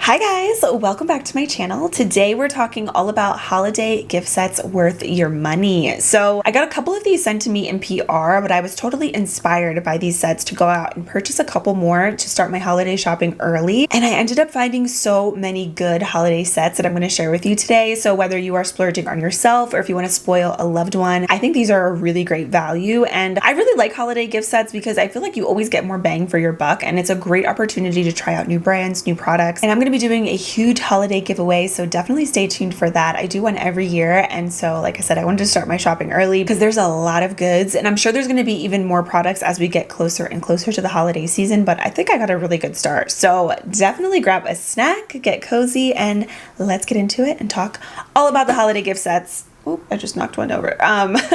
Hi guys, welcome back to my channel. Today we're talking all about holiday gift sets worth your money. So I got a couple of these sent to me in PR, but I was totally inspired by these sets to go out and purchase a couple more to start my holiday shopping early. And I ended up finding so many good holiday sets that I'm going to share with you today. So whether you are splurging on yourself or if you want to spoil a loved one, I think these are a really great value. And I really like holiday gift sets because I feel like you always get more bang for your buck, and it's a great opportunity to try out new brands, new products. And I'm going to be doing a huge holiday giveaway, so definitely stay tuned for that. I do one every year, and so like I said, I wanted to start my shopping early because there's a lot of goods, and I'm sure there's going to be even more products as we get closer and closer to the holiday season, but I think I got a really good start. So definitely grab a snack, get cozy, and let's get into it and talk all about the holiday gift sets. Oop, I just knocked one over.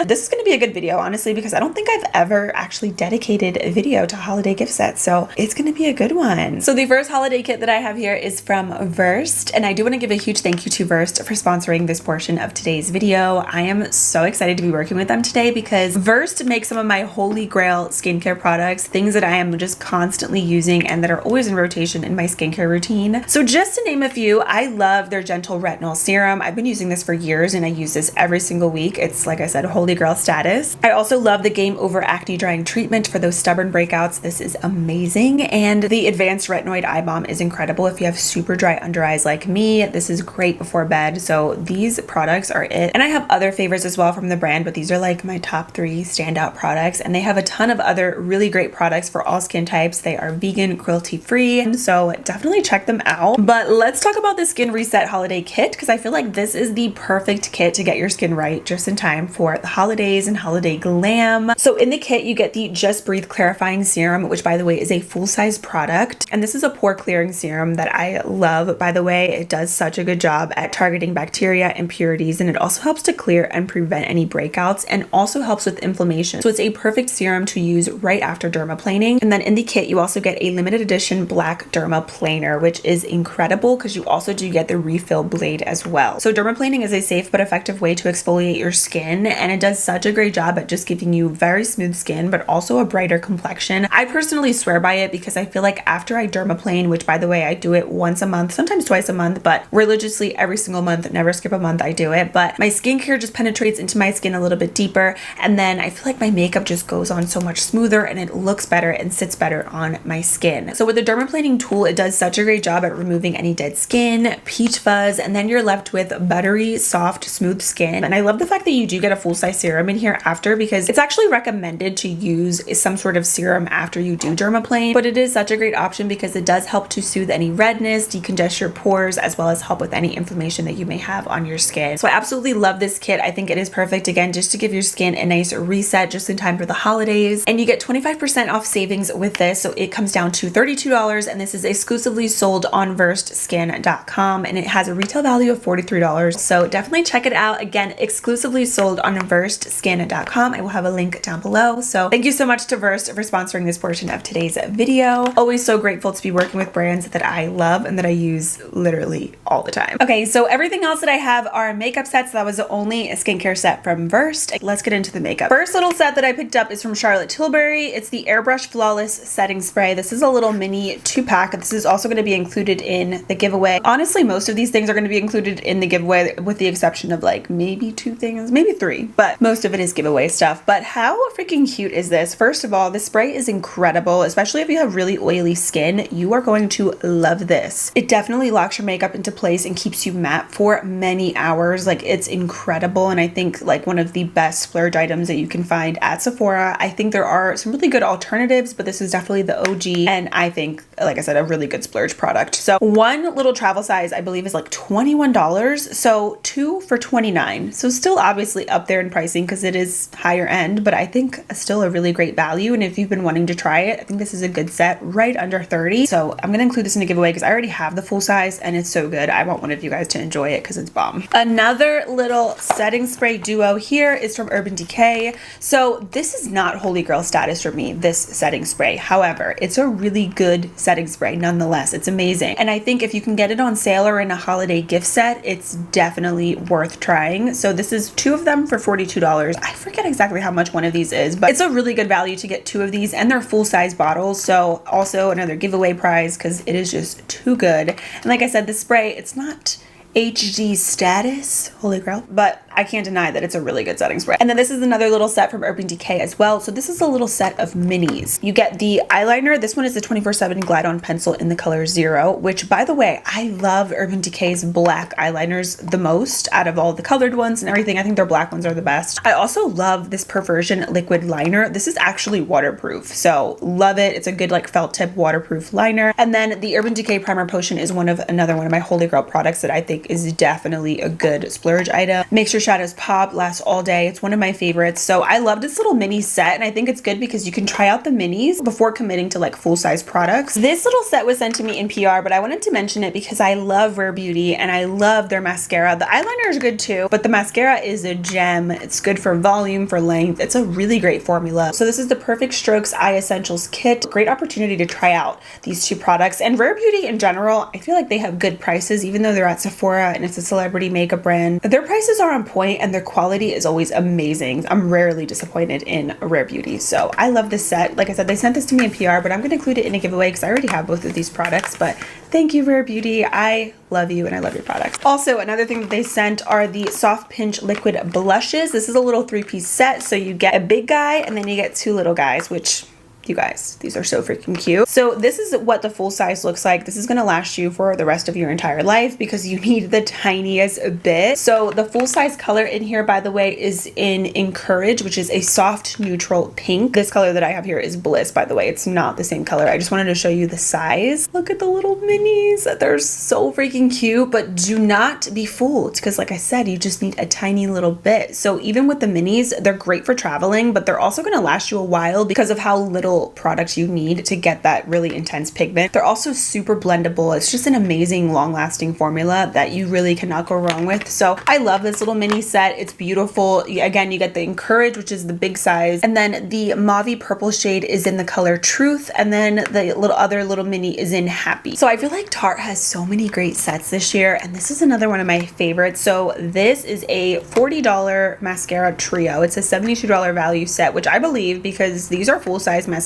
This is going to be a good video, honestly, because I don't think I've ever actually dedicated a video to holiday gift sets, so it's going to be a good one. So the first holiday kit that I have here is from Versed, and I do want to give a huge thank you to Versed for sponsoring this portion of today's video. I am so excited to be working with them today because Versed makes some of my holy grail skincare products, things that I am just constantly using and that are always in rotation in my skincare routine. So just to name a few, I love their Gentle Retinol Serum. I've been using this for years and I use this every single week. It's, like I said, holy grail status. I also love the Game Over Acne Drying Treatment for those stubborn breakouts. This is amazing. And the Advanced Retinoid Eye Balm is incredible if you have super dry under eyes like me. This is great before bed. So these products are it. And I have other favorites as well from the brand, but these are like my top 3 standout products. And they have a ton of other really great products for all skin types. They are vegan, cruelty free. So definitely check them out. But let's talk about the Skin Reset Holiday Kit, because I feel like this is the perfect kit to get your skin right just in time for the holidays and holiday glam. So in the kit, you get the Just Breathe Clarifying Serum, which by the way is a full-size product. And this is a pore clearing serum that I love, by the way. It does such a good job at targeting bacteria, impurities, and it also helps to clear and prevent any breakouts and also helps with inflammation. So it's a perfect serum to use right after dermaplaning. And then in the kit, you also get a limited edition black dermaplaner, which is incredible because you also do get the refill blade as well. So dermaplaning is a safe but effective way to exfoliate your skin, and it does such a great job at just giving you very smooth skin but also a brighter complexion. I personally swear by it because I feel like after I dermaplane, which by the way I do it once a month, sometimes twice a month, but religiously every single month, never skip a month, I do it. But my skincare just penetrates into my skin a little bit deeper, and then I feel like my makeup just goes on so much smoother and it looks better and sits better on my skin. So with the dermaplaning tool, it does such a great job at removing any dead skin, peach fuzz, and then you're left with buttery, soft, smooth skin. And I love the fact that you do get a full-size serum in here after, because it's actually recommended to use some sort of serum after you do dermaplane, but it is such a great option because it does help to soothe any redness, decongest your pores, as well as help with any inflammation that you may have on your skin. So I absolutely love this kit. I think it is perfect, again, just to give your skin a nice reset just in time for the holidays. And you get 25% off savings with this, so it comes down to $32, and this is exclusively sold on versedskin.com, and it has a retail value of $43. So definitely check it out. Again, exclusively sold on versedskin.com. I will have a link down below. So thank you so much to Versed for sponsoring this portion of today's video. Always so grateful to be working with brands that I love and that I use literally all the time. Okay, so everything else that I have are makeup sets. That was the only skincare set from Versed. Let's get into the makeup. First little set that I picked up is from Charlotte Tilbury. It's the Airbrush Flawless Setting Spray. This is a little mini 2-pack. This is also going to be included in the giveaway. Honestly, most of these things are going to be included in the giveaway with the exception of like maybe 2 things, maybe 3, but most of it is giveaway stuff. But how freaking cute is this? First of all, the spray is incredible, especially if you have really oily skin. You are going to love this. It definitely locks your makeup into place and keeps you matte for many hours. Like, it's incredible, and I think like one of the best splurge items that you can find at Sephora. I think there are some really good alternatives, but this is definitely the OG, and I think, like I said, a really good splurge product. So one little travel size I believe is like $21, so 2 for $29. So still obviously up there in pricing because it is higher end, but I think still a really great value. And if you've been wanting to try it, I think this is a good set, right under $30. So I'm going to include this in the giveaway because I already have the full size and it's so good. I want one of you guys to enjoy it because it's bomb. Another little setting spray duo here is from Urban Decay. So this is not holy grail status for me, this setting spray. However, it's a really good setting setting spray nonetheless. It's amazing. And I think if you can get it on sale or in a holiday gift set, it's definitely worth trying. So this is 2 of them for $42. I forget exactly how much one of these is, but it's a really good value to get 2 of these, and they're full-size bottles. So also another giveaway prize because it is just too good. And like I said, the spray, it's not HD status, holy grail, but I can't deny that it's a really good setting spray. And then this is another little set from Urban Decay as well. So this is a little set of minis. You get the eyeliner. This one is the 24/7 Glide On Pencil in the color 0, which, by the way, I love Urban Decay's black eyeliners the most out of all the colored ones and everything. I think their black ones are the best. I also love this Perversion liquid liner. This is actually waterproof, so love it. It's a good like felt tip waterproof liner. And then the Urban Decay Primer Potion is another one of my holy grail products that I think is definitely a good splurge item. Makes your shadows pop, lasts all day. It's one of my favorites. So I love this little mini set, and I think it's good because you can try out the minis before committing to like full-size products. This little set was sent to me in PR, but I wanted to mention it because I love Rare Beauty and I love their mascara. The eyeliner is good too, but the mascara is a gem. It's good for volume, for length. It's a really great formula. So this is the Perfect Strokes Eye Essentials Kit. Great opportunity to try out these 2 products. And Rare Beauty in general, I feel like they have good prices, even though they're at Sephora and it's a celebrity makeup brand. Their prices are on point and their quality is always amazing. I'm rarely disappointed in Rare Beauty. So I love this set. Like I said, they sent this to me in PR, but I'm going to include it in a giveaway because I already have both of these products. But thank you, Rare Beauty. I love you and I love your products. Also, another thing that they sent are the Soft Pinch Liquid Blushes. This is a little 3-piece set. So you get a big guy and then you get 2 little guys, which, you guys, these are so freaking cute. So this is what the full size looks like. This is going to last you for the rest of your entire life because you need the tiniest bit. So the full size color in here, by the way, is in Encourage, which is a soft neutral pink. This color that I have here is Bliss, by the way. It's not the same color. I just wanted to show you the size. Look at the little minis. They're so freaking cute, but do not be fooled because like I said, you just need a tiny little bit. So even with the minis, they're great for traveling, but they're also going to last you a while because of how little products you need to get that really intense pigment. They're also super blendable. It's just an amazing long-lasting formula that you really cannot go wrong with. So I love this little mini set. It's beautiful. Again, you get the Encourage, which is the big size, and then the mauve purple shade is in the color Truth, and then the other little mini is in Happy. So I feel like Tarte has so many great sets this year, and this is another one of my favorites. So this is a $40 mascara trio. It's a $72 value set, which I believe because these are full-size mascaras.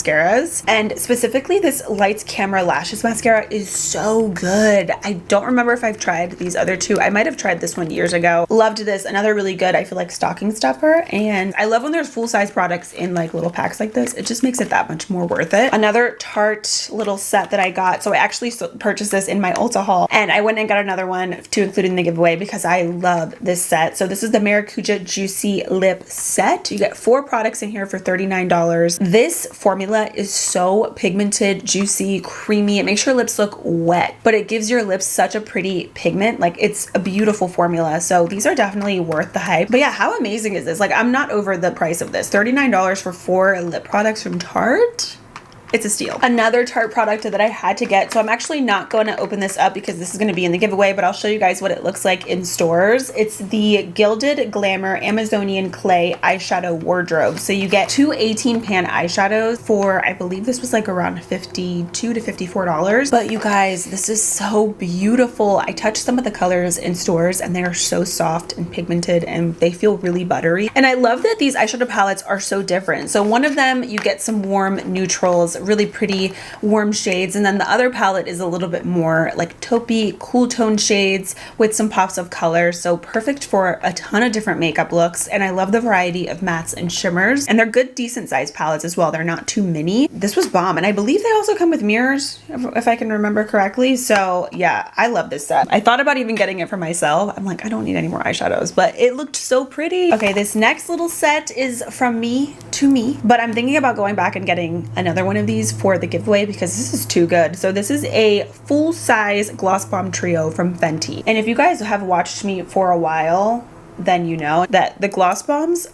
And specifically this Lights Camera Lashes mascara is so good. I don't remember if I've tried these other 2. I might have tried this one years ago. Loved this. Another really good, I feel like, stocking stuffer. And I love when there's full-size products in like little packs like this. It just makes it that much more worth it. Another Tarte little set that I got. So I actually purchased this in my Ulta haul, and I went and got another one to include in the giveaway because I love this set. So this is the Maracuja Juicy Lip Set. You get 4 products in here for $39. This formula is so pigmented, juicy, creamy. It makes your lips look wet, but it gives your lips such a pretty pigment. Like, it's a beautiful formula. So these are definitely worth the hype. But yeah, how amazing is this? Like, I'm not over the price of this. $39 for 4 lip products from Tarte. It's a steal. Another Tarte product that I had to get. So I'm actually not going to open this up because this is going to be in the giveaway, but I'll show you guys what it looks like in stores. It's the Gilded Glamour Amazonian Clay Eyeshadow Wardrobe. So you get 2 18 pan eyeshadows for, I believe this was like around $52 to $54. But you guys, this is so beautiful. I touched some of the colors in stores and they are so soft and pigmented and they feel really buttery. And I love that these eyeshadow palettes are so different. So one of them, you get some warm neutrals, really pretty warm shades, and then the other palette is a little bit more like taupey, cool tone shades with some pops of color. So perfect for a ton of different makeup looks. And I love the variety of mattes and shimmers, and they're good decent sized palettes as well. They're not too mini. This was bomb, and I believe they also come with mirrors if I can remember correctly. So yeah, I love this set. I thought about even getting it for myself. I'm like, I don't need any more eyeshadows, but it looked so pretty. Okay, this next little set is from me to me, but I'm thinking about going back and getting another one of these for the giveaway because this is too good. So this is a full-size gloss bomb trio from Fenty. And if you guys have watched me for a while, then you know that the gloss bombs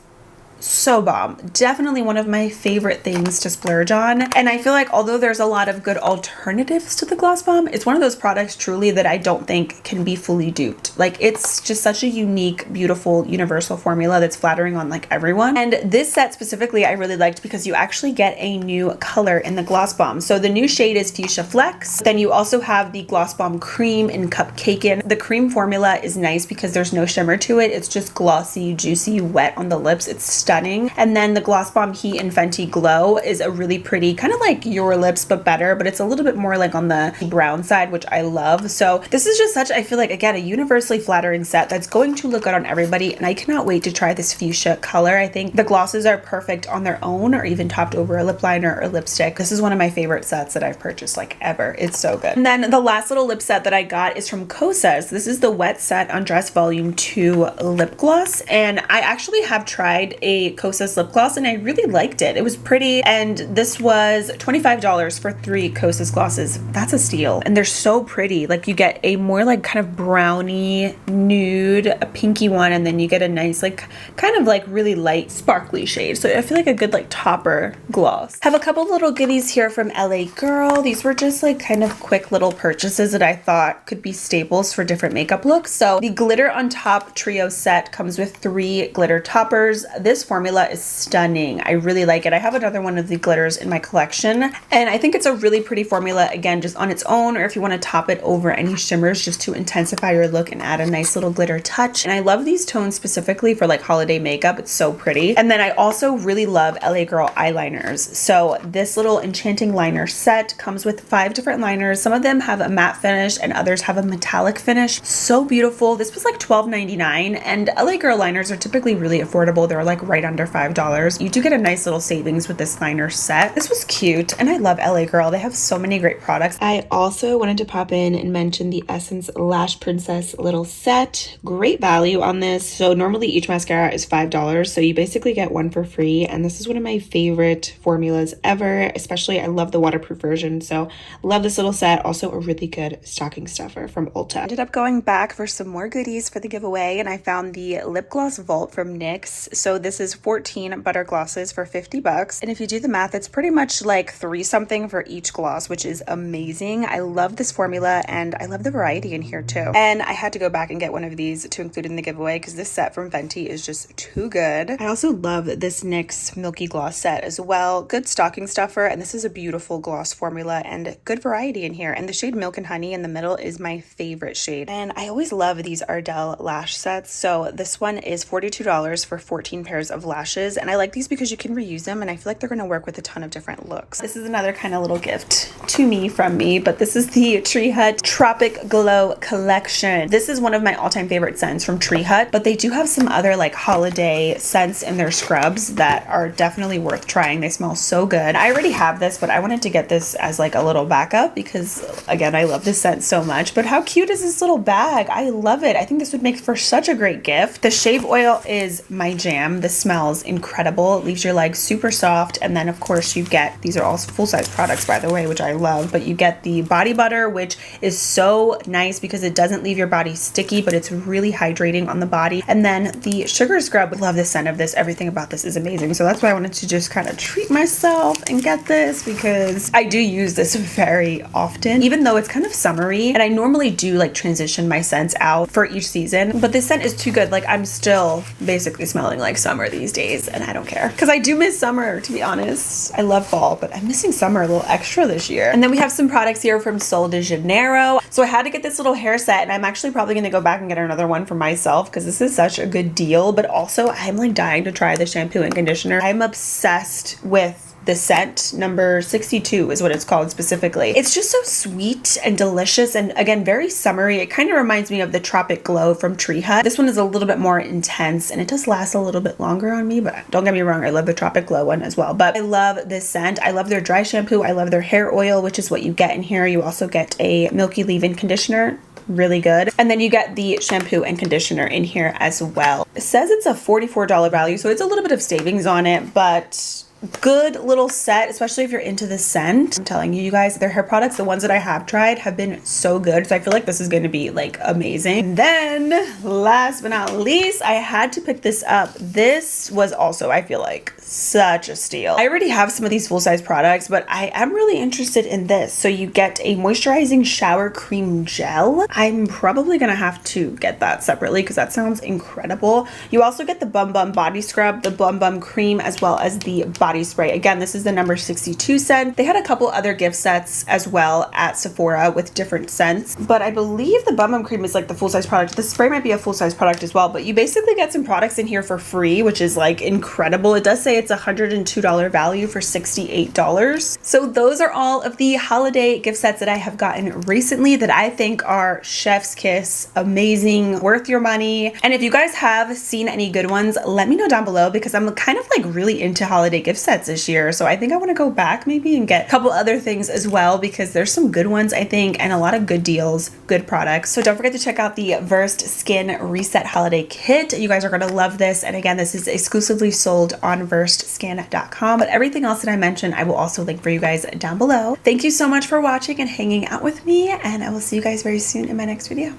So bomb. Definitely one of my favorite things to splurge on. And I feel like although there's a lot of good alternatives to the gloss bomb, it's one of those products truly that I don't think can be fully duped. Like, it's just such a unique, beautiful, universal formula that's flattering on like everyone. And this set specifically I really liked because you actually get a new color in the gloss bomb. So the new shade is Fuchsia Flex. Then you also have the gloss bomb cream in Cupcakin. The cream formula is nice because there's no shimmer to it. It's just glossy, juicy, wet on the lips. It's stunning. And then the gloss bomb Heat and Fenty Glow is a really pretty, kind of like Your Lips but better, but it's a little bit more like on the brown side, which I love. So this is just such, I feel like, again, a universally flattering set that's going to look good on everybody, and I cannot wait to try this fuchsia color. I think the glosses are perfect on their own or even topped over a lip liner or lipstick. This is one of my favorite sets that I've purchased like ever. It's so good. And then the last little lip set that I got is from Kosas. This is the Wet Set Undress Volume 2 lip gloss, and I actually have tried a Kosas lip gloss and I really liked it. It was pretty, and this was $25 for 3 Kosas glosses. That's a steal. And they're so pretty. Like, you get a more like kind of browny nude, a pinky one, and then you get a nice like kind of like really light sparkly shade. So I feel like a good like topper gloss. Have a couple little goodies here from LA Girl. These were just like kind of quick little purchases that I thought could be staples for different makeup looks. So the Glitter on Top Trio set comes with 3 glitter toppers. This formula is stunning. I really like it. I have another one of the glitters in my collection, and I think it's a really pretty formula, again, just on its own, or if you want to top it over any shimmers just to intensify your look and add a nice little glitter touch. And I love these tones specifically for like holiday makeup. It's so pretty. And then I also really love LA Girl eyeliners. So this little enchanting liner set comes with 5 different liners. Some of them have a matte finish and others have a metallic finish. So beautiful. This was like $12.99, and LA Girl liners are typically really affordable. They're like right under $5. You do get a nice little savings with this liner set. This was cute, and I love LA Girl. They have so many great products. I also wanted to pop in and mention the Essence Lash Princess little set. Great value on this. So normally each mascara is $5, so you basically get one for free, and this is one of my favorite formulas ever. Especially, I love the waterproof version, so love this little set. Also a really good stocking stuffer from Ulta. I ended up going back for some more goodies for the giveaway, and I found the lip gloss vault from NYX. So this is 14 butter glosses for $50, and if you do the math, it's pretty much like 3 something for each gloss, which is amazing. I love this formula, and I love the variety in here too. And I had to go back and get one of these to include in the giveaway because this set from Fenty is just too good. I also love this NYX Milky Gloss set as well. Good stocking stuffer, and this is a beautiful gloss formula and good variety in here. And the shade Milk and Honey in the middle is my favorite shade. And I always love these Ardell lash sets. So this one is $42 for 14 pairs of lashes, and I like these because you can reuse them, and I feel like they're going to work with a ton of different looks. This is another kind of little gift to me from me, but this is the Tree Hut Tropic Glow collection. This is one of my all-time favorite scents from Tree Hut, but they do have some other like holiday scents in their scrubs that are definitely worth trying. They smell so good. I already have this, but I wanted to get this as like a little backup because, again, I love this scent so much. But how cute is this little bag? I love it. I think this would make for such a great gift. The shave oil is my jam. This smells incredible. It leaves your legs super soft. And then of course you get, these are all full-size products by the way, which I love, but you get the body butter, which is so nice because it doesn't leave your body sticky, but it's really hydrating on the body. And then the sugar scrub, I love the scent of this. Everything about this is amazing. So that's why I wanted to just kind of treat myself and get this because I do use this very often, even though it's kind of summery. And I normally do like transition my scents out for each season, but this scent is too good. Like, I'm still basically smelling like summer these days, and I don't care because I do miss summer, to be honest. I love fall, but I'm missing summer a little extra this year. And then we have some products here from Sol de Janeiro. So I had to get this little hair set, and I'm actually probably going to go back and get another one for myself because this is such a good deal. But also I'm like dying to try the shampoo and conditioner. I'm obsessed with the scent. Number 62 is what it's called specifically. It's just so sweet and delicious, and again, very summery. It kind of reminds me of the Tropic Glow from Tree Hut. This one is a little bit more intense, and it does last a little bit longer on me, but don't get me wrong, I love the Tropic Glow one as well. But I love this scent. I love their dry shampoo. I love their hair oil, which is what you get in here. You also get a milky leave-in conditioner. Really good. And then you get the shampoo and conditioner in here as well. It says it's a $44 value, so it's a little bit of savings on it, but good little set, especially if you're into the scent. I'm telling you guys, their hair products, the ones that I have tried, have been so good. So I feel like this is going to be like amazing. And then last but not least, I had to pick this up. This was also, I feel like, such a steal. I already have some of these full-size products, but I am really interested in this. So you get a moisturizing shower cream gel. I'm probably gonna have to get that separately because that sounds incredible. You also get the Bum Bum body scrub, the Bum Bum cream, as well as the body spray. Again, this is the number 62 scent. They had a couple other gift sets as well at Sephora with different scents, but I believe the Bum Bum cream is like the full-size product. The spray might be a full-size product as well, but you basically get some products in here for free, which is like incredible. It does say it's $102 value for $68. So those are all of the holiday gift sets that I have gotten recently that I think are chef's kiss, amazing, worth your money. And if you guys have seen any good ones, let me know down below because I'm kind of like really into holiday gift sets this year. So I think I want to go back maybe and get a couple other things as well because there's some good ones I think and a lot of good deals, good products. So don't forget to check out the Versed Skin Reset Holiday Kit. You guys are going to love this. And again, this is exclusively sold on verstskin.com, but everything else that I mentioned, I will also link for you guys down below. Thank you so much for watching and hanging out with me, and I will see you guys very soon in my next video.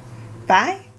Bye.